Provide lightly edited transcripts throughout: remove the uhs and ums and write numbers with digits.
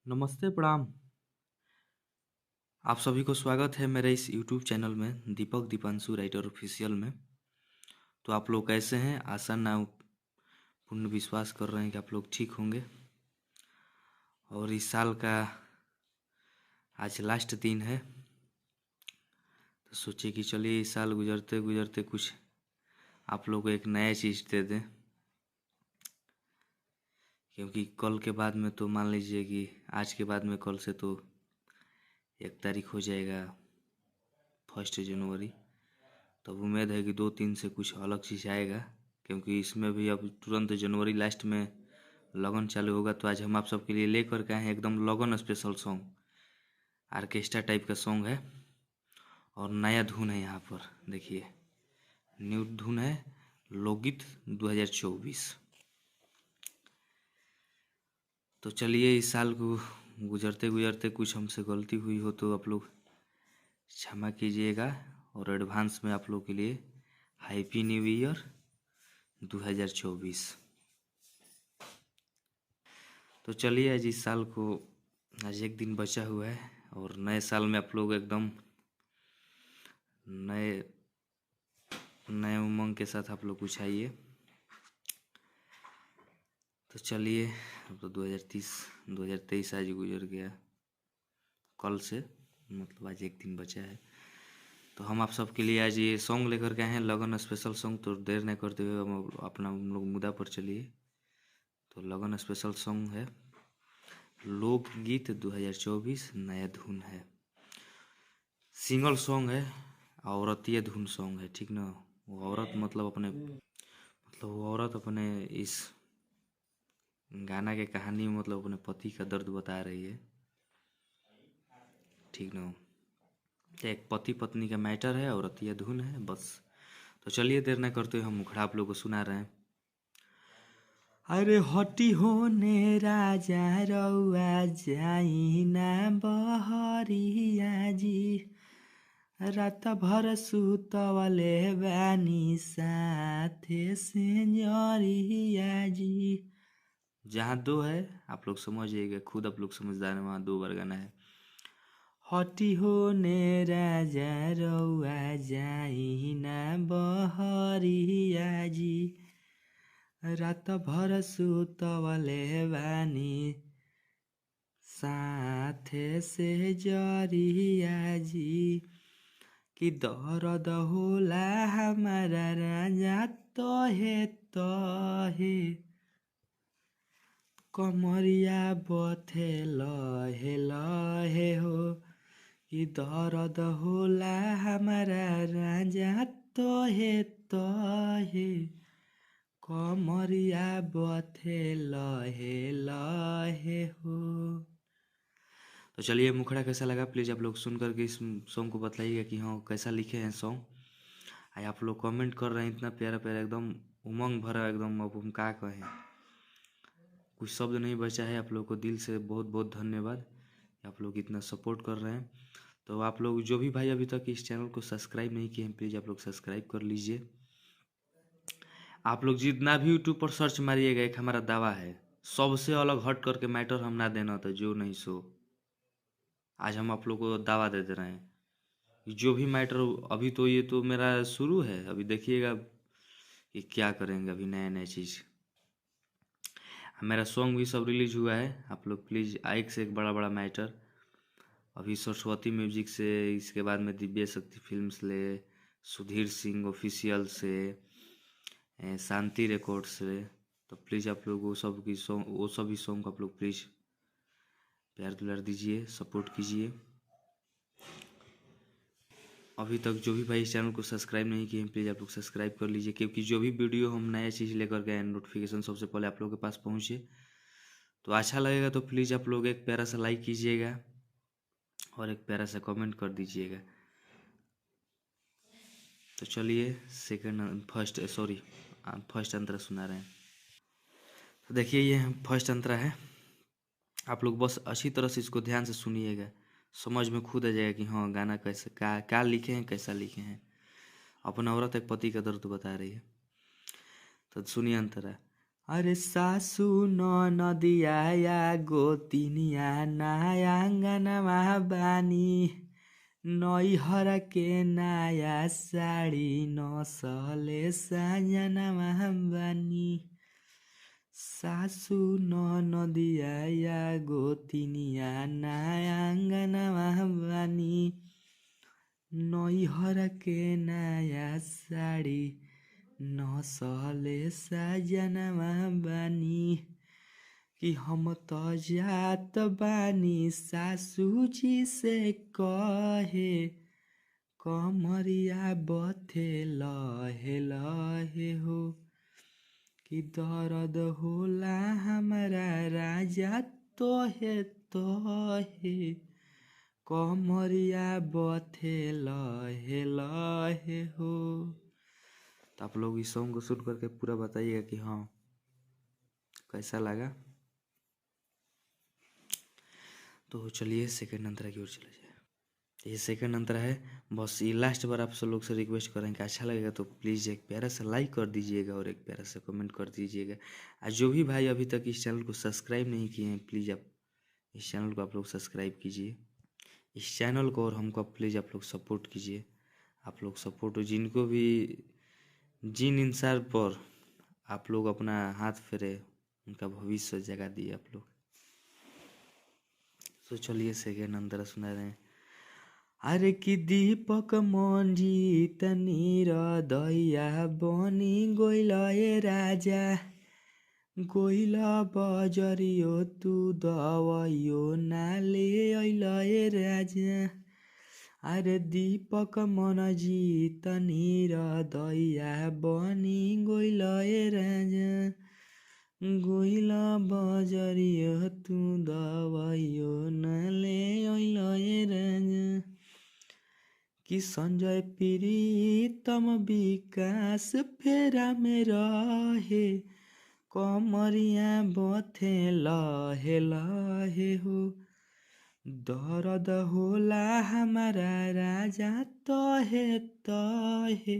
नमस्ते प्रणाम। आप सभी को स्वागत है मेरे इस यूट्यूब चैनल में दीपक दीपांशु राइटर ऑफिशियल में। तो आप लोग कैसे हैं? आशा ना पूर्ण विश्वास कर रहे हैं कि आप लोग ठीक होंगे। और इस साल का आज लास्ट दिन है, तो सोचे कि चलिए इस साल गुजरते गुजरते कुछ आप लोग को एक नया चीज़ दे दें, क्योंकि कल के बाद में तो मान लीजिए कि आज के बाद में कल से तो 1 तारीख हो जाएगा 1 जनवरी। तब उम्मीद है कि 2-3 से कुछ अलग चीज़ आएगा, क्योंकि इसमें भी अब तुरंत जनवरी लास्ट में लगन चालू होगा। तो आज हम आप सबके लिए लेकर के आए हैं एकदम लगन स्पेशल सॉन्ग, आर्केस्ट्रा टाइप का सॉन्ग है और नया धुन है। यहाँ पर देखिए, न्यू धुन है, लोकगीत 2024। तो चलिए, इस साल को गुजरते गुजरते कुछ हमसे गलती हुई हो तो आप लोग क्षमा कीजिएगा, और एडवांस में आप लोग के लिए हैप्पी न्यू ईयर 2024। तो चलिए, आज इस साल को आज एक दिन बचा हुआ है, और नए साल में आप लोग एकदम नए नए उमंग के साथ आप लोग कुछ आइए। तो चलिए, अब तो 2023 आज गुजर गया, कल से मतलब आज एक दिन बचा है। तो हम आप सबके लिए आज ये सॉन्ग लेकर के आए हैं, लगन स्पेशल सॉन्ग। तो देर नहीं करते हुए हम लोग मुद्दा पर चलिए। तो लगन स्पेशल सॉन्ग है लोकगीत 2024, नया धुन है, सिंगल सॉन्ग है, औरतीय धुन सॉन्ग है, ठीक ना। वो औरत वो औरत अपने इस गाना के कहानी में मतलब अपने पति का दर्द बता रही है, ठीक ना। एक पति पत्नी का मैटर है, औरतीय धुन है, बस। तो चलिए, देर न करते हुए हम मुखड़ा आप लोग को सुना रहे हैं। अरे हटी होने राजा रउआ जाई ना बहरिया जी, रात भर सुतवले बानी साथे सेंजरिया जी। जहाँ दो है आप लोग समझिएगा, खुद आप लोग समझदार हैं, वहाँ 2 बार गाना है। हटी होने राजा रउआ जाई ना बहरिया जी, रात भर सुतवले बानी साथे से जरिया जी, कि दर्द होला हमारा राजा तहे कमरिया बथे लहे लहे हो, कि दर्द होला हमारा राजा तहे कमरिया बथे लहे लहे हो। तो चलिए, मुखड़ा कैसा लगा प्लीज़ आप लोग सुन करके इस सॉन्ग को बताइएगा कि हाँ कैसा लिखे हैं सॉन्ग। आई आप लोग कमेंट कर रहे हैं इतना प्यारा प्यारा, एकदम उमंग भरा, एकदम अब हम क्या कहें, कुछ शब्द नहीं बचा है। आप लोग को दिल से बहुत बहुत धन्यवाद, आप लोग इतना सपोर्ट कर रहे हैं। तो आप लोग जो भी भाई अभी तक इस चैनल को सब्सक्राइब नहीं किए हैं, प्लीज़ आप लोग सब्सक्राइब कर लीजिए। आप लोग जितना भी यूट्यूब पर सर्च मारिएगा, एक हमारा दावा है, सबसे अलग हट करके मैटर हम ना देना था जो नहीं सो। आज हम आप लोग को दावा दे दे रहे हैं, जो भी मैटर, अभी तो ये तो मेरा शुरू है, अभी देखिएगा कि क्या करेंगे अभी नया नया चीज़। मेरा सॉन्ग भी सब रिलीज हुआ है, आप लोग प्लीज़ एक से एक बड़ा बड़ा मैटर। अभी सरस्वती म्यूजिक से, इसके बाद में दिव्य शक्ति फिल्म्स ले, सुधीर सिंह ऑफिशियल से, शांति रिकॉर्ड से। तो प्लीज़ आप लोग वो सभी सॉन्ग आप लोग प्लीज़ प्यार दुलार दीजिए, सपोर्ट कीजिए। अभी तक जो भी भाई इस चैनल को सब्सक्राइब नहीं किए हैं, प्लीज़ आप लोग सब्सक्राइब कर लीजिए, क्योंकि जो भी वीडियो हम नया चीज़ लेकर गए नोटिफिकेशन सबसे पहले आप लोगों के पास पहुँचे। तो अच्छा लगेगा तो प्लीज़ आप लोग एक प्यारा सा लाइक कीजिएगा और एक प्यारा सा कमेंट कर दीजिएगा। तो चलिए, फर्स्ट अंतरा सुना रहे हैं। तो देखिए, ये फर्स्ट अंतरा है, आप लोग बस अच्छी तरह से इसको ध्यान से सुनिएगा, समझ में खुद आ जाएगा कि हाँ गाना कैसे क्या लिखे हैं, कैसा लिखे हैं। अपना औरत एक पति का दर्द बता रही है। तो सुनिए अंतरा। अरे सासू नदिया या गोतिनिया नया आंगनमा बानी नैहर के नया साड़ी नसले साजनमा बानी सासू नदिया या गोतिनिया नया आंगनमा बानी नैहर के नया साड़ी नसले साजनमा बानी कि हम तो जात बानी सासू जी से कहे कमरिया बथे लहे लहे हो कि दर्द होला हमारा राजा तोहे तोहे कमरिया बथे लहे लहे हो। तो आप लोग इस सॉन्ग को सुन करके पूरा बताइएगा कि हाँ कैसा लगा। तो चलिए सेकंड अंतरा की ओर चले जाए। ये सेकंड अंतरा है, बस ये लास्ट बार आप सब लोग से रिक्वेस्ट करेंगे अच्छा लगेगा तो प्लीज़ एक प्यारा सा लाइक कर दीजिएगा और एक प्यारा सा कमेंट कर दीजिएगा। और जो भी भाई अभी तक इस चैनल को सब्सक्राइब नहीं किए हैं प्लीज़ आप इस चैनल को आप लोग सब्सक्राइब कीजिए इस चैनल को, और हमको प्लीज़ आप लोग सपोर्ट कीजिए। आप लोग सपोर्ट जिनको भी जिन इंसान पर आप लोग अपना हाथ फेरे उनका भविष्य जगा दिए आप लोग। तो चलिए सेकेंड अंतरा सुना रहे हैं। अरे कि दीपक मंजित दैया बनी गइल राजा गइल बजरियो तू दवाइयो नाले अइल राजा। अरे दीपक मनजित दैया बनी गइल राजा गइल बजरियो तू दवाइयो नाले अइल राजा कि संजय प्रीतम विकास फेरा में रहे कमरिया बथे लहे लहे हो दर्द होला हमारा राजा तहे तहे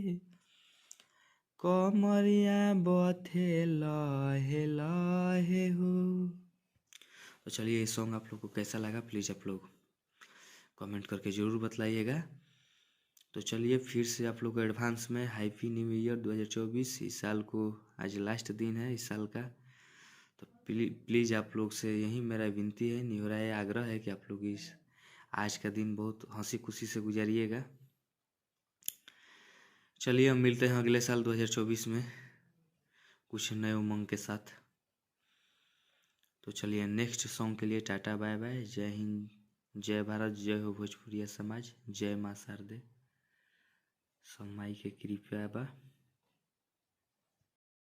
कमरिया बथे लहे लहे हो। तो चलिए ये सॉन्ग आप लोग को कैसा लगा प्लीज़ आप लोग कमेंट करके ज़रूर बतलाइएगा। तो चलिए फिर से आप लोग को एडवांस में हैप्पी न्यू ईयर 2024। इस साल को आज लास्ट दिन है इस साल का, तो प्लीज़ आप लोग से यही मेरा विनती है, निहोरा है, आग्रह है कि आप लोग इस आज का दिन बहुत हंसी खुशी से गुजारिएगा। चलिए हम मिलते हैं अगले साल 2024 में कुछ नए उमंग के साथ। तो चलिए नेक्स्ट सॉन्ग के लिए टाटा बाय बाय, जय हिंद, जय भारत, जय हो भोजपुरिया समाज, जय माँ शारदे, सब माई के कृपा बा।